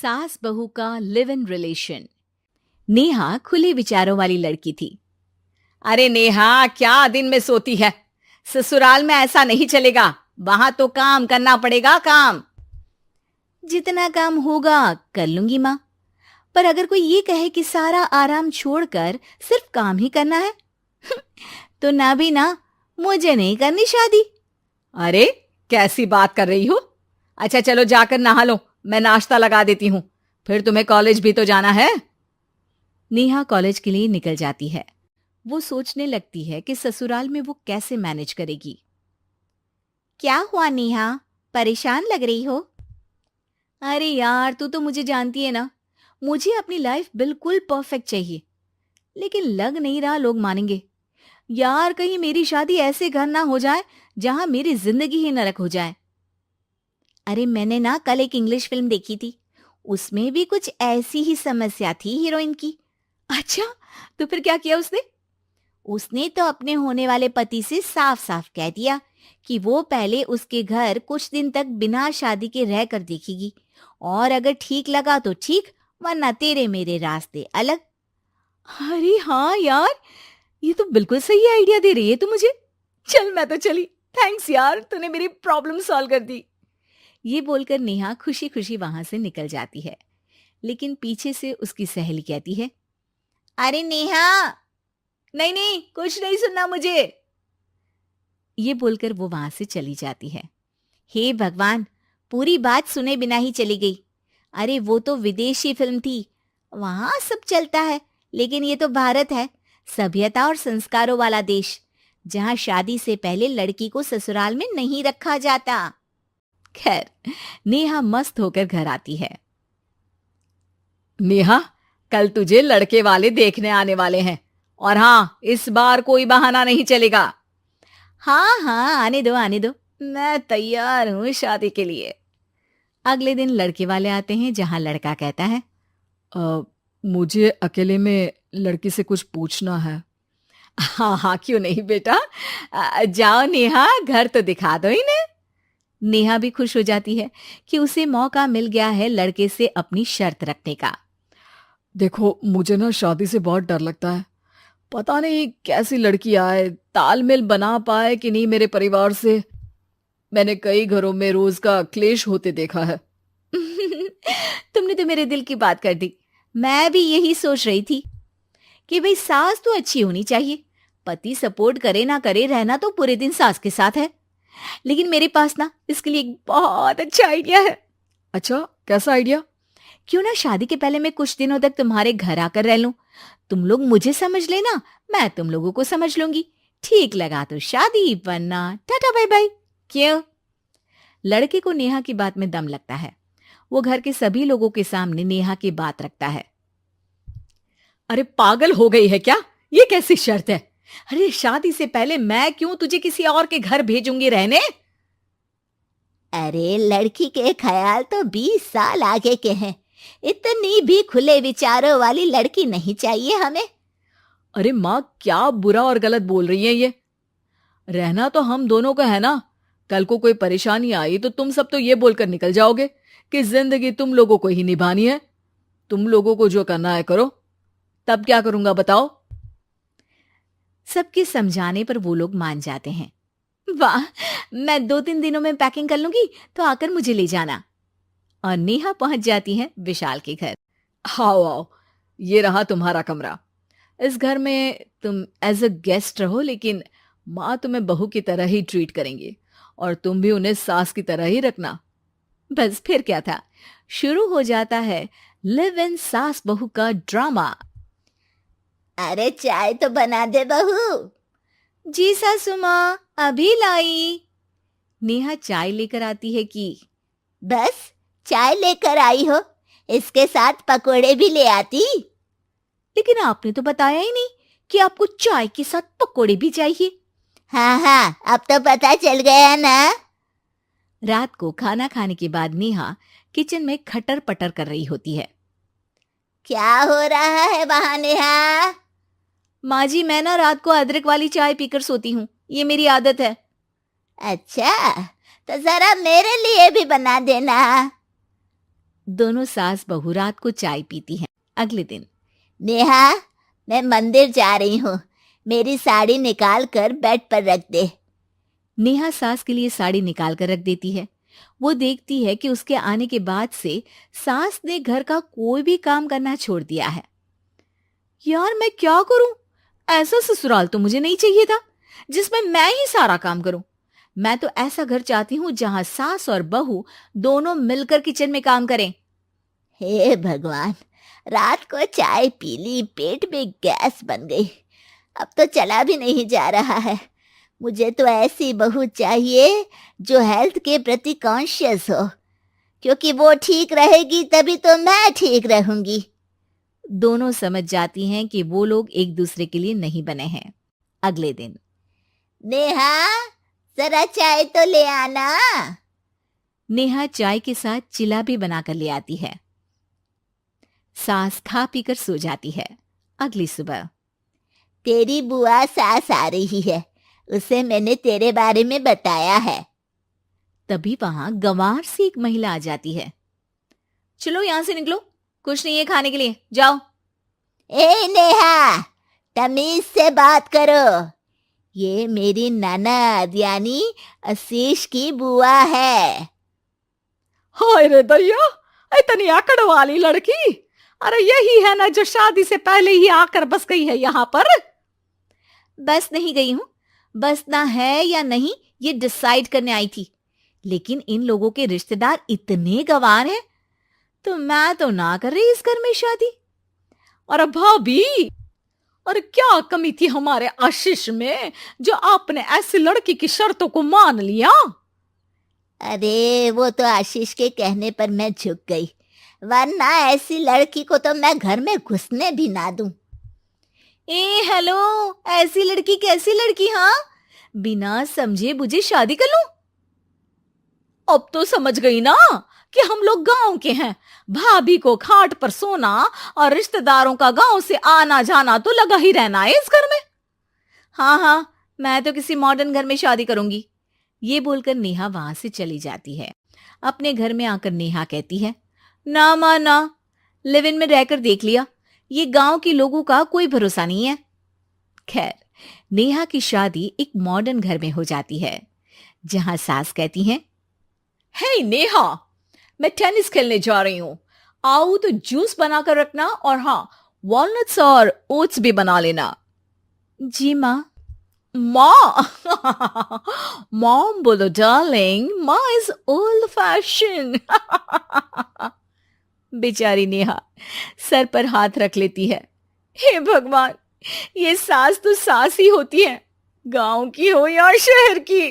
सास बहू का लिव इन रिलेशन। नेहा खुले विचारों वाली लड़की थी। अरे नेहा, क्या दिन में सोती है? ससुराल में ऐसा नहीं चलेगा, वहां तो काम करना पड़ेगा। काम जितना काम होगा कर लूंगी माँ, पर अगर कोई ये कहे कि सारा आराम छोड़कर सिर्फ काम ही करना है तो ना भी ना, मुझे नहीं करनी शादी। अरे कैसी बात कर रही हो? अच्छा चलो जाकर नहा लो, मैं नाश्ता लगा देती हूँ, फिर तुम्हें कॉलेज भी तो जाना है। नेहा कॉलेज के लिए निकल जाती है। वो सोचने लगती है कि ससुराल में वो कैसे मैनेज करेगी। क्या हुआ नेहा, परेशान लग रही हो? अरे यार, तू तो मुझे जानती है ना, मुझे अपनी लाइफ बिल्कुल परफेक्ट चाहिए, लेकिन लग नहीं रहा लोग मानेंगे। यार, कहीं मेरी शादी ऐसे घर ना हो जाए जहां मेरी जिंदगी ही नरक हो जाए। अरे मैंने ना कल एक इंग्लिश फिल्म देखी थी, उसमें भी कुछ ऐसी ही समस्या थी हीरोइन की। अच्छा, तो फिर क्या किया उसने? उसने तो अपने होने वाले पति से साफ साफ कह दिया कि वो पहले उसके घर कुछ दिन तक बिना शादी के रह कर देखेगी, और अगर ठीक लगा तो ठीक, वरना तेरे मेरे रास्ते अलग। अरे हाँ यार, ये तो बिल्कुल सही आइडिया दे रही है तू मुझे। चल मैं तो चली, थैंक्स यार, तूने मेरी प्रॉब्लम सॉल्व कर दी। ये बोलकर नेहा खुशी खुशी वहां से निकल जाती है, लेकिन पीछे से उसकी सहेली कहती है, अरे नेहा, नहीं नहीं, कुछ नहीं सुनना मुझे। ये बोलकर वो वहां से चली जाती है। हे भगवान, पूरी बात सुने बिना ही चली गई। अरे वो तो विदेशी फिल्म थी, वहां सब चलता है, लेकिन ये तो भारत है, सभ्यता और संस्कारों वाला देश, जहां शादी से पहले लड़की को ससुराल में नहीं रखा जाता। खैर, नेहा मस्त होकर घर आती है। नेहा, कल तुझे लड़के वाले देखने आने वाले हैं, और हाँ, इस बार कोई बहाना नहीं चलेगा। हाँ हाँ, आने दो आने दो, मैं तैयार हूं शादी के लिए। अगले दिन लड़के वाले आते हैं, जहां लड़का कहता है, मुझे अकेले में लड़की से कुछ पूछना है। हाँ हाँ, क्यों नहीं बेटा, जाओ नेहा, घर तो दिखा दो इन्हें। नेहा भी खुश हो जाती है कि उसे मौका मिल गया है लड़के से अपनी शर्त रखने का। देखो, मुझे ना शादी से बहुत डर लगता है, पता नहीं कैसी लड़की आए, तालमेल बना पाए कि नहीं मेरे परिवार से। मैंने कई घरों में रोज का क्लेश होते देखा है। तुमने तो मेरे दिल की बात कर दी। मैं भी यही सोच रही थी कि भाई सास तो अच्छी होनी चाहिए, पति सपोर्ट करे ना करे, रहना तो पूरे दिन सास के साथ है। लेकिन मेरे पास ना इसके लिए एक बहुत अच्छा आइडिया है। अच्छा, कैसा आइडिया? क्यों ना शादी के पहले मैं कुछ दिनों तक तुम्हारे घर आकर रह लूं, तुम लोग मुझे समझ लेना, मैं तुम लोगों को समझ लूंगी। ठीक लगा तो शादी, वरना टाटा बाय बाय। क्यों? लड़के को नेहा की बात में दम लगता है। वो घर के सभी लोगों के सामने नेहा की बात रखता है। अरे पागल हो गई है क्या? ये कैसी शर्त है? अरे शादी से पहले मैं क्यों तुझे किसी और के घर भेजूंगी रहने? अरे लड़की के ख्याल तो 20 साल आगे के हैं, इतनी भी खुले विचारों वाली लड़की नहीं चाहिए हमें। अरे माँ, क्या बुरा और गलत बोल रही है ये? रहना तो हम दोनों का है ना। कल को कोई परेशानी आई तो तुम सब तो ये बोलकर निकल जाओगे कि जिंदगी तुम लोगों को ही निभानी है, तुम लोगों को जो करना है करो। तब क्या करूंगा बताओ? सबके समझाने पर वो लोग मान जाते हैं। वाह, मैं 2-3 दिनों में पैकिंग कर लूंगी, तो आकर मुझे ले जाना। और नेहा पहुंच जाती है विशाल के घर। आओ आओ, ये रहा तुम्हारा कमरा। इस घर में तुम एज अ गेस्ट रहो, लेकिन माँ तुम्हें बहू की तरह ही ट्रीट करेंगी, और तुम भी उन्हें सास की तरह ही रखना। बस फिर क्या था, शुरू हो जाता है लिव इन सास बहू का ड्रामा। अरे चाय तो बना दे बहू। जी सासू माँ, अभी लाई। नेहा चाय लेकर आती है कि बस चाय लेकर आई हो, इसके साथ पकोड़े भी ले आती। लेकिन आपने तो बताया ही नहीं कि आपको चाय के साथ पकोड़े भी चाहिए। हाँ हाँ, अब तो पता चल गया ना। रात को खाना खाने के बाद नेहा किचन में खटर पटर कर रही होती है। क्या हो रहा है वहां नेहा? माँ जी, मैं ना रात को अदरक वाली चाय पीकर सोती हूँ, ये मेरी आदत है। अच्छा, तो जरा मेरे लिए भी बना देना। दोनों सास बहू रात को चाय पीती हैं। अगले दिन नेहा, मैं मंदिर जा रही हूँ, मेरी साड़ी निकाल कर बेड पर रख दे। नेहा सास के लिए साड़ी निकाल कर रख देती है। वो देखती है कि उसके आने के बाद से सास ने घर का कोई भी काम करना छोड़ दिया है। यार मैं क्या करूं? ऐसा ससुराल तो मुझे नहीं चाहिए था जिसमें मैं ही सारा काम करूं। मैं तो ऐसा घर चाहती हूं जहां सास और बहू दोनों मिलकर किचन में काम करें। हे भगवान, रात को चाय पी ली, पेट में गैस बन गई, अब तो चला भी नहीं जा रहा है। मुझे तो ऐसी बहू चाहिए जो हेल्थ के प्रति कॉन्शियस हो, क्योंकि वो ठीक रहेगी तभी तो मैं ठीक रहूंगी। दोनों समझ जाती हैं कि वो लोग एक दूसरे के लिए नहीं बने हैं। अगले दिन नेहा, जरा चाय तो ले आना। नेहा चाय के साथ चिला भी बनाकर ले आती है। सास खा पीकर सो जाती है। अगली सुबह तेरी बुआ सास आ रही है, उसे मैंने तेरे बारे में बताया है। तभी वहां गंवार से एक महिला आ जाती है। चलो यहां से निकलो, कुछ नहीं है खाने के लिए, जाओ। ए नेहा, तमीज से बात करो, ये मेरी ननद यानी आशीष की बुआ है। हाय रे दैया, इतनी आकड़ वाली लड़की! अरे यही है ना जो शादी से पहले ही आकर बस गई है यहाँ पर। बस नहीं गई हूं, बसना है या नहीं ये डिसाइड करने आई थी, लेकिन इन लोगों के रिश्तेदार इतने गंवार हैं तो मैं तो ना कर रही इस घर में शादी। और भाभी, और क्या कमी थी हमारे आशीष में जो आपने ऐसी लड़की की शर्तों को मान लिया? अरे वो तो आशीष के कहने पर मैं झुक गई, वरना ऐसी लड़की को तो मैं घर में घुसने भी ना दूं। ए हेलो, ऐसी लड़की कैसी लड़की? हाँ, बिना समझे बुझे शादी कर लूं? अब तो समझ गई ना कि हम लोग गांव के हैं। भाभी को खाट पर सोना और रिश्तेदारों का गांव से आना जाना तो लगा ही रहना है इस घर में। हाँ हाँ, मैं तो किसी मॉडर्न घर में शादी करूंगी। ये बोलकर नेहा वहां से चली जाती है। अपने घर में आकर नेहा कहती है, ना मां ना, लिव इन में रहकर देख लिया, ये गांव के लोगों का कोई भरोसा नहीं है। खैर, नेहा की शादी एक मॉडर्न घर में हो जाती है जहां सास कहती हैं, हे नेहा, मैं टेनिस खेलने जा रही हूं, आओ तो जूस बनाकर रखना, और हाँ, वॉलनट्स और ओट्स भी बना लेना। जी माँ। माँ मॉम बोलो डार्लिंग, माँ इज ओल्ड फैशन। बेचारी नेहा सर पर हाथ रख लेती है। हे भगवान, ये सास तो सास ही होती है, गांव की हो या शहर की।